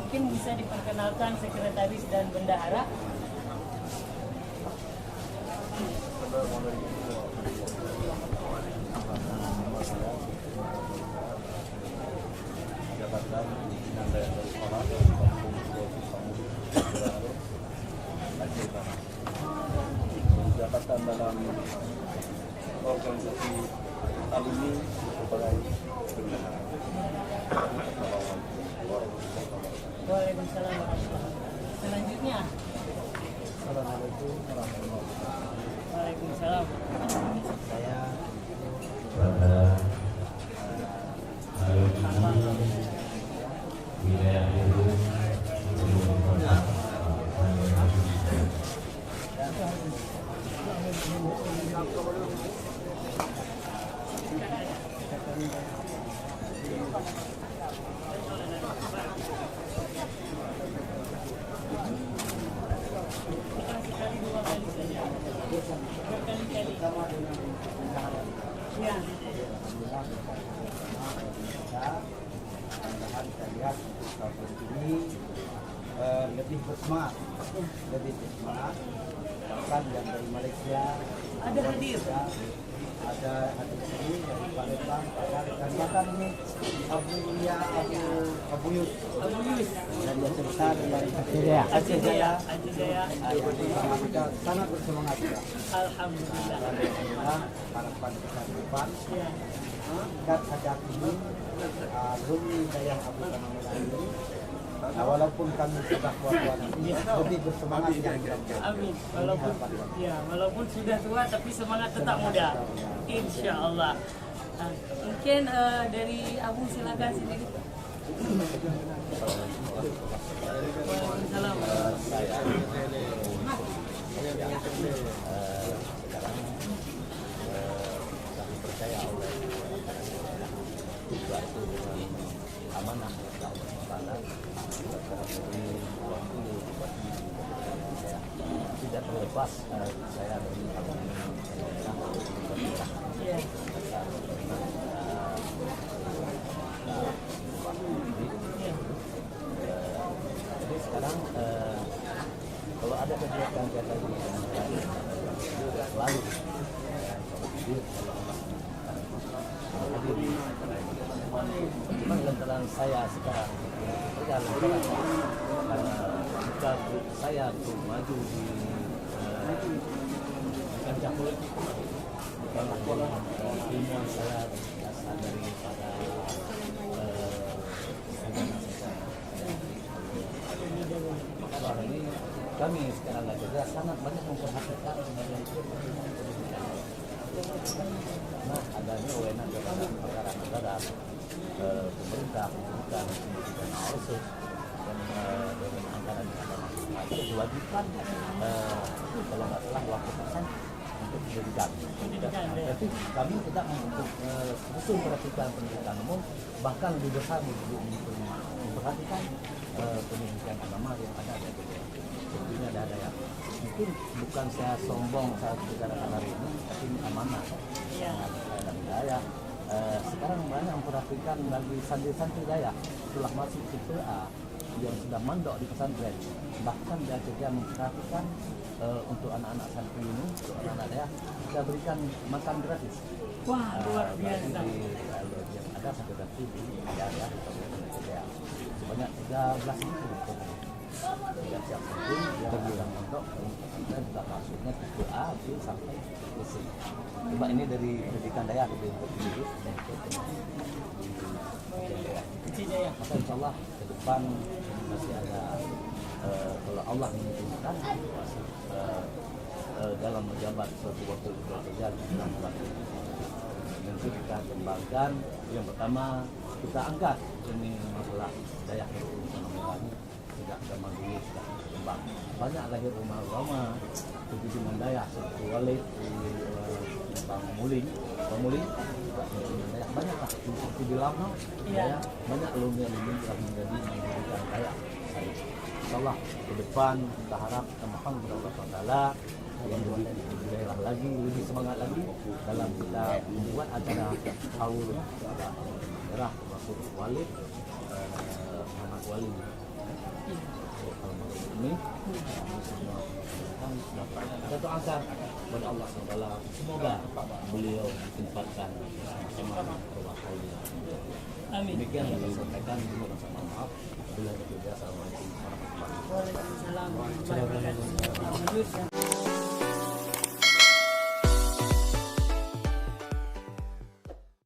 mungkin bisa diperkenalkan sekretaris dan bendahara. Jabatan pimpinan daerah dari sekolah jabatan dalam organisasi alumni sebagai bendahara. Waalaikumsalam warahmatullahi. Selanjutnya. Assalamualaikum warahmatullahi wabarakatuh. Waalaikumsalam. Saya pada alumni wilayah itu Ya. saya lihat tahun ini lebih bersemangat, bahkan yang dari Malaysia Ada hadir. ada di sini dari Palembang, dan bahkan ini Abu Yus dari cerita dari Aceh Jaya. Kita sangat bersemangat ya. Alhamdulillah. Alhamdulillah, harapan kita ke depan dan sejak ini alumni Dayah Abu Tanah Merah ini, walaupun kami sudah tua-tua ini lebih bersemangat yang muda. Amin. Walaupun sudah tua tapi semangat tetap muda. Insya Allah. Mungkin dari Abu silakan sendiri. Waalaikumsalam. Kami percaya oleh juga itu dengan amanah Allah Taala tidak terlepas saya dari jadi sekarang kalau ada kegiatan-kegiatan selalu memang lantaran saya sekarang berjalan karena jika saya tuh maju di kancah politik bukanlah ilmu saya berasal daripada maka ini kami sekarang juga sangat banyak memperhatikan nah adanya wewenang kepada perkara negara pemerintah bukan pendidikan khusus dan dengan anggaran yang ada masing-masing diwajibkan kalau nggak salah 20% untuk pendidikan. Tapi kami tidak untuk khusus memperhatikan pendidikan umum, bahkan lebih besar memperhatikan pendidikan agama yang ada di Indonesia. Tentunya ada yang mungkin bukan saya sombong saat bicara hari ini, tapi ini amanah dan budaya. Sekarang banyak memperhatikan bagi santri-santri Daya setelah masuk CPA yang sudah mandok di pesantren, bahkan dia juga memperhatikan untuk anak-anak santri ini, untuk anak-anak Daya kita berikan makan gratis. Wah, luar biasa. Yang ada sampai nanti di Daya sebanyak 13.000 tidak siap santri yang bilang mandok dan juga masuknya CPA sampai C. Coba ini dari pendidikan Daya untuk hidup maka insya Allah ke depan masih ada kalau Allah mengizinkan dalam menjabat suatu waktu kerja nanti kita kembangkan. Yang pertama kita angkat ini masalah Daya ekonomi tidak zaman dulu sudah berkembang, banyak lahir rumah-rumah begitu Daya seperti Walid Bang Muling banyaklah seperti di Lama Daya banyak alumni yang telah menjadi pendidikan Daya. Insyaallah ke depan kita harap kita mohon kepada Allah SWT yang lebih gairah lagi, lebih semangat lagi dalam kita membuat acara haul daerah termasuk Walid Muhammad Wali Ini semua kita doakan kepada Allah SWT semoga beliau ditempatkan bersama keluarga. Amin. Demikian yang saya sampaikan. Mohon maaf. Assalamualaikum warahmatullahi wabarakatuh. Waalaikumsalam warahmatullahi wabarakatuh.